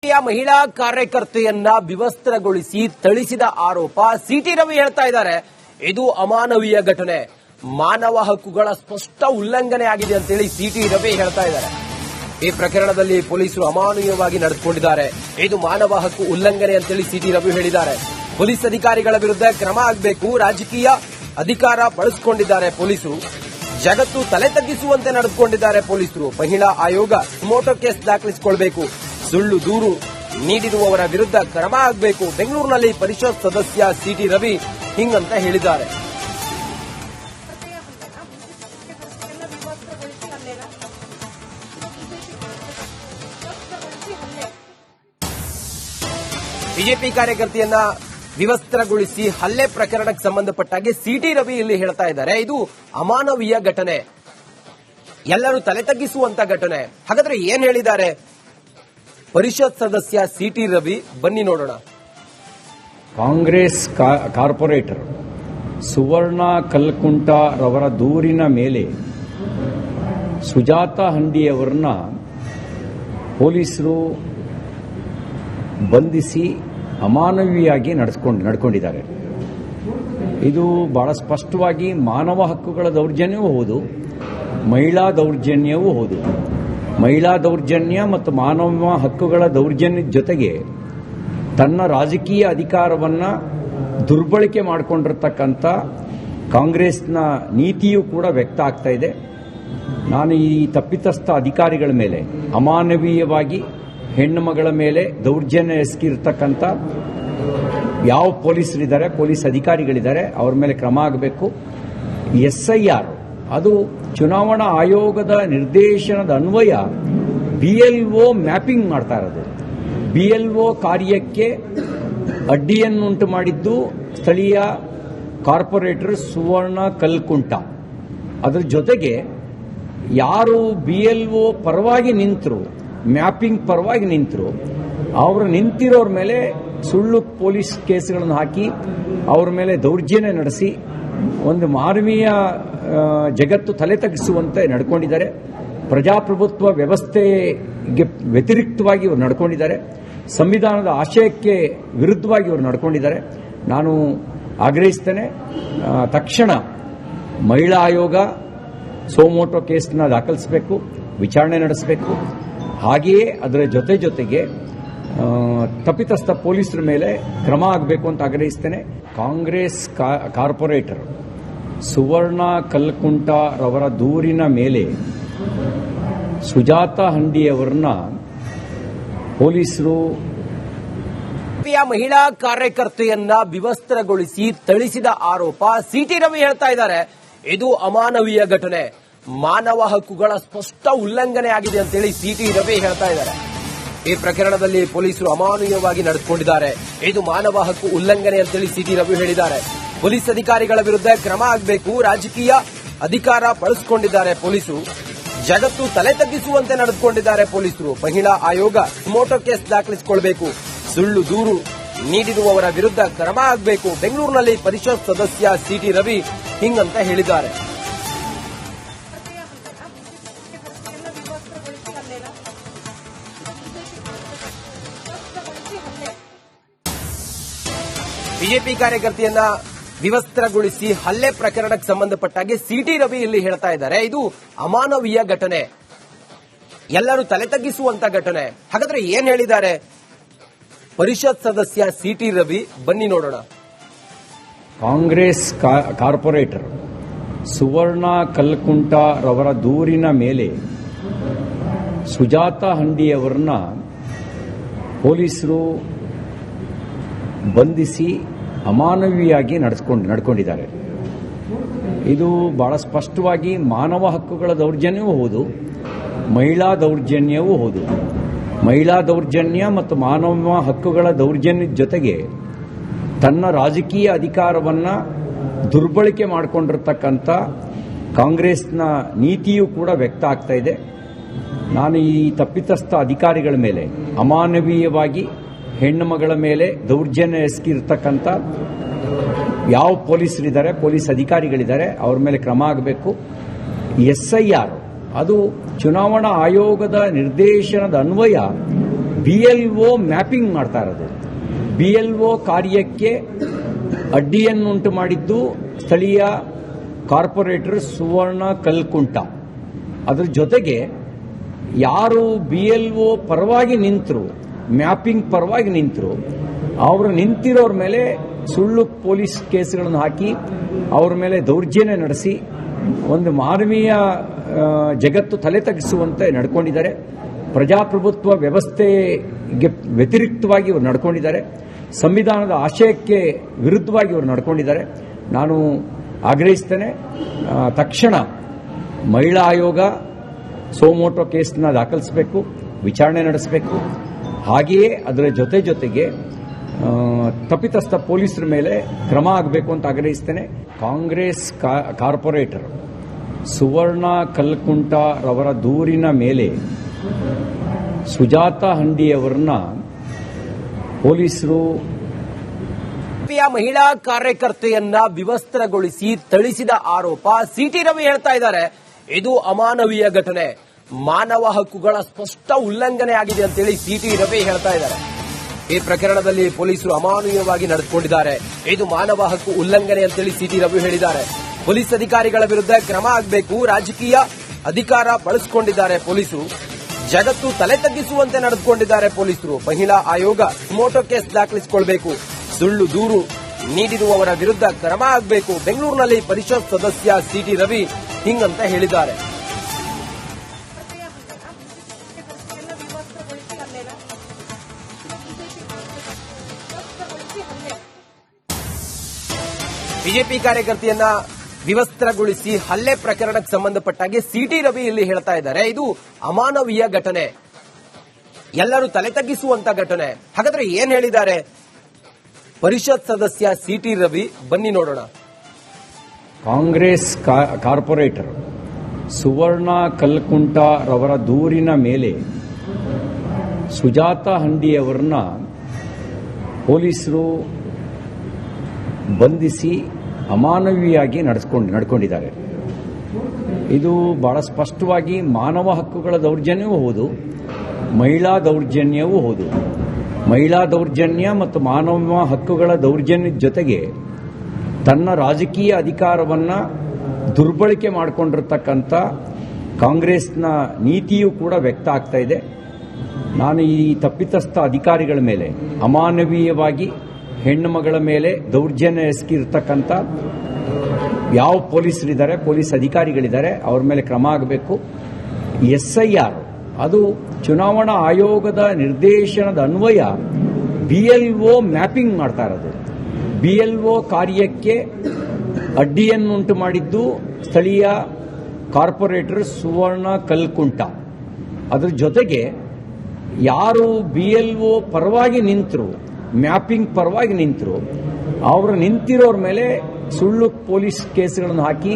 ಮಹಿಳಾ ಕಾರ್ಯಕರ್ತೆಯನ್ನ ವಿವಸ್ತ್ರಗೊಳಿಸಿ ಥಳಿಸಿದ ಆರೋಪ ಸಿಟಿ ರವಿ ಹೇಳ್ತಾ ಇದ್ದಾರೆ. ಇದು ಅಮಾನವೀಯ ಘಟನೆ, ಮಾನವ ಹಕ್ಕುಗಳ ಸ್ಪಷ್ಟ ಉಲ್ಲಂಘನೆ ಆಗಿದೆ ಅಂತೇಳಿ ಸಿಟಿ ರವಿ ಹೇಳ್ತಾ ಇದ್ದಾರೆ. ಈ ಪ್ರಕರಣದಲ್ಲಿ ಪೊಲೀಸರು ಅಮಾನವೀಯವಾಗಿ ನಡೆದುಕೊಂಡಿದ್ದಾರೆ. ಇದು ಮಾನವ ಹಕ್ಕು ಉಲ್ಲಂಘನೆ ಅಂತೇಳಿ ಸಿಟಿ ರವಿ ಹೇಳಿದ್ದಾರೆ. ಪೊಲೀಸ್ ಅಧಿಕಾರಿಗಳ ವಿರುದ್ಧ ಕ್ರಮ ಆಗಬೇಕು, ರಾಜಕೀಯ ಅಧಿಕಾರ ಬಳಸಿಕೊಂಡಿದ್ದಾರೆ ಪೊಲೀಸರು, ಜಗತ್ತು ತಲೆ ತಗ್ಗಿಸುವಂತೆ ನಡೆದುಕೊಂಡಿದ್ದಾರೆ ಪೊಲೀಸರು. ಮಹಿಳಾ ಆಯೋಗ ಸುಮೋಟೋ ಕೇಸ್ ದಾಖಲಿಸಿಕೊಳ್ಳಬೇಕು, ಸುಳ್ಳು ದೂರು ನೀಡಿರುವವರ ವಿರುದ್ಧ ಕ್ರಮ ಆಗಬೇಕು. ಬೆಂಗಳೂರಿನಲ್ಲಿ ಪರಿಷತ್ ಸದಸ್ಯ ಸಿಟಿ ರವಿ ಹಿಂಗಂತ ಹೇಳಿದ್ದಾರೆ. ಬಿಜೆಪಿ ಕಾರ್ಯಕರ್ತೆಯನ್ನ ವಿವಸ್ತ್ರಗೊಳಿಸಿ ಹಲ್ಲೆ ಪ್ರಕರಣಕ್ಕೆ ಸಂಬಂಧಪಟ್ಟಾಗೆ ಸಿಟಿ ರವಿ ಇಲ್ಲಿ ಹೇಳ್ತಾ ಇದ್ದಾರೆ. ಇದು ಅಮಾನವೀಯ ಘಟನೆ, ಎಲ್ಲರೂ ತಲೆ ತಗ್ಗಿಸುವಂತ ಘಟನೆ. ಹಾಗಾದ್ರೆ ಏನ್ ಹೇಳಿದ್ದಾರೆ ಪರಿಷತ್ ಸದಸ್ಯ ಸಿಟಿ ರವಿ, ಬನ್ನಿ ನೋಡೋಣ. ಕಾಂಗ್ರೆಸ್ ಕಾರ್ಪೊರೇಟರ್ ಸುವರ್ಣ ಕಲ್ಕುಂಟ ರವರ ದೂರಿನ ಮೇಲೆ ಸುಜಾತ ಹಂಡಿಯವರನ್ನ ಪೊಲೀಸರು ಬಂಧಿಸಿ ಅಮಾನವೀಯವಾಗಿ ನಡ್ಕೊಂಡಿದ್ದಾರೆ. ಇದು ಬಹಳ ಸ್ಪಷ್ಟವಾಗಿ ಮಾನವ ಹಕ್ಕುಗಳ ದೌರ್ಜನ್ಯವೂ ಹೌದು, ಮಹಿಳಾ ದೌರ್ಜನ್ಯವೂ ಹೌದು. ಮಹಿಳಾ ದೌರ್ಜನ್ಯ ಮತ್ತು ಮಾನವ ಹಕ್ಕುಗಳ ದೌರ್ಜನ್ಯದ ಜೊತೆಗೆ ತನ್ನ ರಾಜಕೀಯ ಅಧಿಕಾರವನ್ನ ದುರ್ಬಳಕೆ ಮಾಡಿಕೊಂಡಿರತಕ್ಕಂಥ ಕಾಂಗ್ರೆಸ್ನ ನೀತಿಯೂ ಕೂಡ ವ್ಯಕ್ತ ಆಗ್ತಾ ಇದೆ. ನಾನು ಈ ತಪ್ಪಿತಸ್ಥ ಅಧಿಕಾರಿಗಳ ಮೇಲೆ, ಅಮಾನವೀಯವಾಗಿ ಹೆಣ್ಣು ಮಗಳ ಮೇಲೆ ದೌರ್ಜನ್ಯ ಎಸಗಿರ್ತಕ್ಕಂಥ ಯಾವ ಪೊಲೀಸರಿದ್ದಾರೆ, ಪೊಲೀಸ್ ಅಧಿಕಾರಿಗಳಿದ್ದಾರೆ, ಅವ್ರ ಮೇಲೆ ಕ್ರಮ ಆಗಬೇಕು. SIR ಅದು ಚುನಾವಣಾ ಆಯೋಗದ ನಿರ್ದೇಶನದ ಅನ್ವಯ BLO ಮ್ಯಾಪಿಂಗ್ ಮಾಡ್ತಾ ಇರೋದು. BLO ಕಾರ್ಯಕ್ಕೆ ಅಡ್ಡಿಯನ್ನುಂಟು ಮಾಡಿದ್ದು ಸ್ಥಳೀಯ ಕಾರ್ಪೊರೇಟರ್ ಸುವರ್ಣ ಕಲ್ಕುಂಟ. ಅದರ ಜೊತೆಗೆ ಯಾರು BLO ಪರವಾಗಿ ನಿಂತರು, ಮ್ಯಾಪಿಂಗ್ ಪರವಾಗಿ ನಿಂತರು, ಅವರು ನಿಂತಿರೋರ ಮೇಲೆ ಸುಳ್ಳು ಪೊಲೀಸ್ ಕೇಸ್ಗಳನ್ನು ಹಾಕಿ ಅವರ ಮೇಲೆ ದೌರ್ಜನ್ಯ ನಡೆಸಿ ಒಂದು ಮಾನವೀಯ ಜಗತ್ತು ತಲೆ ತಗ್ಗಿಸುವಂತೆ ನಡ್ಕೊಂಡಿದ್ದಾರೆ. ಪ್ರಜಾಪ್ರಭುತ್ವ ವ್ಯವಸ್ಥೆಗೆ ವ್ಯತಿರಿಕ್ತವಾಗಿ ಇವರು ನಡ್ಕೊಂಡಿದ್ದಾರೆ. ಸಂವಿಧಾನದ ಆಶಯಕ್ಕೆ ವಿರುದ್ಧವಾಗಿ ಇವರು ನಡ್ಕೊಂಡಿದ್ದಾರೆ. ನಾನು ಆಗ್ರಹಿಸ್ತೇನೆ, ತಕ್ಷಣ ಮಹಿಳಾ ಆಯೋಗ ಸೋಮೋಟೋ ಕೇಸ್ನ ದಾಖಲಿಸಬೇಕು, ವಿಚಾರಣೆ ನಡೆಸಬೇಕು. ಹಾಗೆಯೇ ಅದರ ಜೊತೆಗೆ ತಪ್ಪಿತಸ್ಥ ಪೊಲೀಸರ ಮೇಲೆ ಕ್ರಮ ಆಗಬೇಕು ಅಂತ ಆಗ್ರಹಿಸ್ತೇನೆ. ಕಾಂಗ್ರೆಸ್ ಕಾರ್ಪೊರೇಟರ್ ಸುವರ್ಣ ಕಲ್ಕುಂಟ ರವರ ದೂರಿನ ಮೇಲೆ ಸುಜಾತ ಹಂಡಿಯವರನ್ನ ಪೊಲೀಸರು ಮಹಿಳಾ ಕಾರ್ಯಕರ್ತೆಯನ್ನ ವಿವಸ್ತ್ರಗೊಳಿಸಿ ಥಳಿಸಿದ ಆರೋಪ ಸಿಟಿ ರವಿ ಹೇಳ್ತಾ ಇದ್ದಾರೆ. ಇದು ಅಮಾನವೀಯ ಘಟನೆ, ಮಾನವ ಹಕ್ಕುಗಳ ಸ್ಪಷ್ಟ ಉಲ್ಲಂಘನೆ ಆಗಿದೆ ಅಂತೇಳಿ ಸಿಟಿ ರವಿ ಹೇಳ್ತಾ ಇದ್ದಾರೆ. ಈ ಪ್ರಕರಣದಲ್ಲಿ ಪೊಲೀಸರು ಅಮಾನವೀಯವಾಗಿ ನಡೆದುಕೊಂಡಿದ್ದಾರೆ. ಇದು ಮಾನವ ಹಕ್ಕು ಉಲ್ಲಂಘನೆ ಅಂತೇಳಿ ಸಿಟಿ ರವಿ ಹೇಳಿದ್ದಾರೆ. ಪೊಲೀಸ್ ಅಧಿಕಾರಿಗಳ ವಿರುದ್ಧ ಕ್ರಮ ಆಗಬೇಕು, ರಾಜಕೀಯ ಅಧಿಕಾರ ಬಳಸಿಕೊಂಡಿದ್ದಾರೆ ಪೊಲೀಸರು, ಜಗತ್ತು ತಲೆ ತಗ್ಗಿಸುವಂತೆ ನಡೆದುಕೊಂಡಿದ್ದಾರೆ ಪೊಲೀಸರು. ಮಹಿಳಾ ಆಯೋಗ ಸುಮೋಟೋ ಕೇಸ್ ದಾಖಲಿಸಿಕೊಳ್ಳಬೇಕು, ಸುಳ್ಳು ದೂರು ನೀಡಿರುವವರ ವಿರುದ್ಧ ಕ್ರಮ ಆಗಬೇಕು. ಬೆಂಗಳೂರಿನಲ್ಲಿ ಪರಿಷತ್ ಸದಸ್ಯ ಸಿಟಿ ರವಿ ಹಿಂಗಂತ ಹೇಳಿದ್ದಾರೆ. ಬಿಜೆಪಿ ಕಾರ್ಯಕರ್ತೆಯನ್ನ ವಿವಸ್ತ್ರಗೊಳಿಸಿ ಹಲ್ಲೆ ಪ್ರಕರಣಕ್ಕೆ ಸಂಬಂಧಪಟ್ಟಾಗೆ ಸಿಟಿ ರವಿ ಇಲ್ಲಿ ಹೇಳ್ತಾ ಇದ್ದಾರೆ. ಇದು ಅಮಾನವೀಯ ಘಟನೆ, ಎಲ್ಲರೂ ತಲೆ ತಗ್ಗಿಸುವಂತ ಘಟನೆ. ಹಾಗಾದ್ರೆ ಏನ್ ಹೇಳಿದ್ದಾರೆ ಪರಿಷತ್ ಸದಸ್ಯ ಸಿಟಿ ರವಿ, ಬನ್ನಿ ನೋಡೋಣ. ಕಾಂಗ್ರೆಸ್ ಕಾರ್ಪೊರೇಟರ್ ಸುವರ್ಣ ಕಲ್ಕುಂಟ ರವರ ದೂರಿನ ಮೇಲೆ ಸುಜಾತ ಹಂಡಿಯವರನ್ನ ಪೊಲೀಸರು ಬಂಧಿಸಿ ಅಮಾನವೀಯವಾಗಿ ನಡ್ಕೊಂಡಿದ್ದಾರೆ. ಇದು ಬಹಳ ಸ್ಪಷ್ಟವಾಗಿ ಮಾನವ ಹಕ್ಕುಗಳ ದೌರ್ಜನ್ಯವೂ ಹೌದು, ಮಹಿಳಾ ದೌರ್ಜನ್ಯವೂ ಹೌದು. ಮಹಿಳಾ ದೌರ್ಜನ್ಯ ಮತ್ತು ಮಾನವ ಹಕ್ಕುಗಳ ದೌರ್ಜನ್ಯದ ಜೊತೆಗೆ ತನ್ನ ರಾಜಕೀಯ ಅಧಿಕಾರವನ್ನ ದುರ್ಬಳಕೆ ಮಾಡಿಕೊಂಡಿರತಕ್ಕಂಥ ಕಾಂಗ್ರೆಸ್ನ ನೀತಿಯೂ ಕೂಡ ವ್ಯಕ್ತ ಆಗ್ತಾ ಇದೆ. ನಾನು ಈ ತಪ್ಪಿತಸ್ಥ ಅಧಿಕಾರಿಗಳ ಮೇಲೆ, ಅಮಾನವೀಯವಾಗಿ ಹೆಣ್ಣು ಮಗಳ ಮೇಲೆ ದೌರ್ಜನ್ಯ ಎಸಗಿರ್ತಕ್ಕಂಥ ಯಾವ ಪೊಲೀಸರಿದ್ದಾರೆ, ಪೊಲೀಸ್ ಅಧಿಕಾರಿಗಳಿದ್ದಾರೆ, ಅವ್ರ ಮೇಲೆ ಕ್ರಮ ಆಗಬೇಕು. SIR ಅದು ಚುನಾವಣಾ ಆಯೋಗದ ನಿರ್ದೇಶನದ ಅನ್ವಯ BLO ಮ್ಯಾಪಿಂಗ್ ಮಾಡ್ತಾ ಇರೋದು. BLO ಕಾರ್ಯಕ್ಕೆ ಅಡ್ಡಿಯನ್ನುಂಟು ಮಾಡಿದ್ದು ಸ್ಥಳೀಯ ಕಾರ್ಪೊರೇಟರ್ ಸುವರ್ಣ ಕಲ್ಕುಂಟ. ಅದರ ಜೊತೆಗೆ ಯಾರು BLO ಪರವಾಗಿ ನಿಂತರು, ಮ್ಯಾಪಿಂಗ್ ಪರವಾಗಿ ನಿಂತರು, ಅವರು ನಿಂತಿರೋರ ಮೇಲೆ ಸುಳ್ಳು ಪೊಲೀಸ್ ಕೇಸ್ಗಳನ್ನು ಹಾಕಿ ಅವರ ಮೇಲೆ ದೌರ್ಜನ್ಯ ನಡೆಸಿ ಒಂದು ಮಾನವೀಯ ಜಗತ್ತು ತಲೆ ತಗ್ಗಿಸುವಂತೆ ನಡ್ಕೊಂಡಿದ್ದಾರೆ. ಪ್ರಜಾಪ್ರಭುತ್ವ ವ್ಯವಸ್ಥೆಗೆ ವ್ಯತಿರಿಕ್ತವಾಗಿ ಇವರು ನಡ್ಕೊಂಡಿದ್ದಾರೆ. ಸಂವಿಧಾನದ ಆಶಯಕ್ಕೆ ವಿರುದ್ಧವಾಗಿ ಇವರು ನಡ್ಕೊಂಡಿದ್ದಾರೆ. ನಾನು ಆಗ್ರಹಿಸ್ತೇನೆ, ತಕ್ಷಣ ಮಹಿಳಾ ಆಯೋಗ ಸೋಮೋಟೋ ಕೇಸ್ನ ದಾಖಲಿಸಬೇಕು, ವಿಚಾರಣೆ ನಡೆಸಬೇಕು. ಹಾಗೆಯೇ ಅದರ ಜೊತೆಗೆ ತಪ್ಪಿತಸ್ಥ ಪೊಲೀಸರ ಮೇಲೆ ಕ್ರಮ ಆಗಬೇಕು ಅಂತ ಆಗ್ರಹಿಸ್ತೇನೆ. ಕಾಂಗ್ರೆಸ್ ಕಾರ್ಪೊರೇಟರ್ ಸುವರ್ಣ ಕಲ್ಕುಂಟ ರವರ ದೂರಿನ ಮೇಲೆ ಸುಜಾತಾ ಹಂಡಿಯವರನ್ನ ಪೊಲೀಸರು ಮಹಿಳಾ ಕಾರ್ಯಕರ್ತೆಯನ್ನ ವಿವಸ್ತ್ರಗೊಳಿಸಿ ಥಳಿಸಿದ ಆರೋಪ ಸಿಟಿ ರವಿ ಹೇಳ್ತಾ ಇದ್ದಾರೆ ಇದು ಅಮಾನವೀಯ ಘಟನೆ, ಮಾನವ ಹಕ್ಕುಗಳ ಸ್ಪಷ್ಟ ಉಲ್ಲಂಘನೆ ಆಗಿದೆ ಅಂತೇಳಿ ಸಿಟಿ ರವಿ ಹೇಳ್ತಾ ಇದ್ದಾರೆ. ಈ ಪ್ರಕರಣದಲ್ಲಿ ಪೊಲೀಸರು ಅಮಾನವೀಯವಾಗಿ ನಡೆದುಕೊಂಡಿದ್ದಾರೆ, ಇದು ಮಾನವ ಹಕ್ಕು ಉಲ್ಲಂಘನೆ ಅಂತೇಳಿ ಸಿಟಿ ರವಿ ಹೇಳಿದ್ದಾರೆ. ಪೊಲೀಸ್ ಅಧಿಕಾರಿಗಳ ವಿರುದ್ಧ ಕ್ರಮ ಆಗಬೇಕು, ರಾಜಕೀಯ ಅಧಿಕಾರ ಬಳಸಿಕೊಂಡಿದ್ದಾರೆ ಪೊಲೀಸರು, ಜಗತ್ತು ತಲೆ ತಗ್ಗಿಸುವಂತೆ ನಡೆದುಕೊಂಡಿದ್ದಾರೆ ಪೊಲೀಸರು. ಮಹಿಳಾ ಆಯೋಗ ಸುಮೋಟೋ ಕೇಸ್ ದಾಖಲಿಸಿಕೊಳ್ಬೇಕು, ಸುಳ್ಳು ದೂರು ನೀಡಿರುವವರ ವಿರುದ್ಧ ಕ್ರಮ ಆಗಬೇಕು. ಬೆಂಗಳೂರಿನಲ್ಲಿ ಪರಿಷತ್ ಸದಸ್ಯ ಸಿಟಿ ರವಿ ಹಿಂಗಂತ ಹೇಳಿದ್ದಾರೆ. ಬಿಜೆಪಿ ಕಾರ್ಯಕರ್ತೆಯನ್ನ ವಿವಸ್ತ್ರಗೊಳಿಸಿ ಹಲ್ಲೆ ಪ್ರಕರಣಕ್ಕೆ ಸಂಬಂಧಪಟ್ಟಾಗೆ ಸಿಟಿ ರವಿ ಇಲ್ಲಿ ಹೇಳ್ತಾ ಇದ್ದಾರೆ ಇದು ಅಮಾನವೀಯ ಘಟನೆ, ಎಲ್ಲರೂ ತಲೆ ತಗ್ಗಿಸುವಂತ ಘಟನೆ. ಹಾಗಾದ್ರೆ ಏನ್ ಹೇಳಿದ್ದಾರೆ ಪರಿಷತ್ ಸದಸ್ಯ ಸಿಟಿ ರವಿ, ಬನ್ನಿ ನೋಡೋಣ. ಕಾಂಗ್ರೆಸ್ ಕಾರ್ಪೊರೇಟರ್ ಸುವರ್ಣ ಕಲ್ಕುಂಟ ರವರ ದೂರಿನ ಮೇಲೆ ಸುಜಾತಾ ಹಂಡಿಯವರನ್ನ ಪೊಲೀಸರು ಬಂಧಿಸಿ ಅಮಾನವೀಯವಾಗಿ ನಡ್ಕೊಂಡಿದ್ದಾರೆ. ಇದು ಬಹಳ ಸ್ಪಷ್ಟವಾಗಿ ಮಾನವ ಹಕ್ಕುಗಳ ದೌರ್ಜನ್ಯವೂ ಹೌದು, ಮಹಿಳಾ ದೌರ್ಜನ್ಯವೂ ಹೌದು. ಮಹಿಳಾ ದೌರ್ಜನ್ಯ ಮತ್ತು ಮಾನವ ಹಕ್ಕುಗಳ ದೌರ್ಜನ್ಯದ ಜೊತೆಗೆ ತನ್ನ ರಾಜಕೀಯ ಅಧಿಕಾರವನ್ನು ದುರ್ಬಳಕೆ ಮಾಡಿಕೊಂಡಿರತಕ್ಕಂಥ ಕಾಂಗ್ರೆಸ್ನ ನೀತಿಯೂ ಕೂಡ ವ್ಯಕ್ತ ಆಗ್ತಾ ಇದೆ. ನಾನು ಈ ತಪ್ಪಿತಸ್ಥ ಅಧಿಕಾರಿಗಳ ಮೇಲೆ ಅಮಾನವೀಯವಾಗಿ ಹೆಣ್ಣು ಮಗಳ ಮೇಲೆ ದೌರ್ಜನ್ಯ ಎಸಗಿರ್ತಕ್ಕಂಥ ಯಾವ ಪೊಲೀಸರಿದ್ದಾರೆ, ಪೊಲೀಸ್ ಅಧಿಕಾರಿಗಳಿದ್ದಾರೆ, ಅವ್ರ ಮೇಲೆ ಕ್ರಮ ಆಗಬೇಕು. SIR ಅದು ಚುನಾವಣಾ ಆಯೋಗದ ನಿರ್ದೇಶನದ ಅನ್ವಯ BLO ಮ್ಯಾಪಿಂಗ್ ಮಾಡ್ತಾ ಇರೋದು. BLO ಕಾರ್ಯಕ್ಕೆ ಅಡ್ಡಿಯನ್ನುಂಟು ಮಾಡಿದ್ದು ಸ್ಥಳೀಯ ಕಾರ್ಪೊರೇಟರ್ ಸುವರ್ಣ ಕಲ್ಕುಂಟ. ಅದರ ಜೊತೆಗೆ ಯಾರು BLO ಪರವಾಗಿ ನಿಂತರು, ಮ್ಯಾಪಿಂಗ್ ಪರವಾಗಿ ನಿಂತರು, ಅವರು ನಿಂತಿರೋರ ಮೇಲೆ ಸುಳ್ಳು ಪೊಲೀಸ್ ಕೇಸ್ಗಳನ್ನು ಹಾಕಿ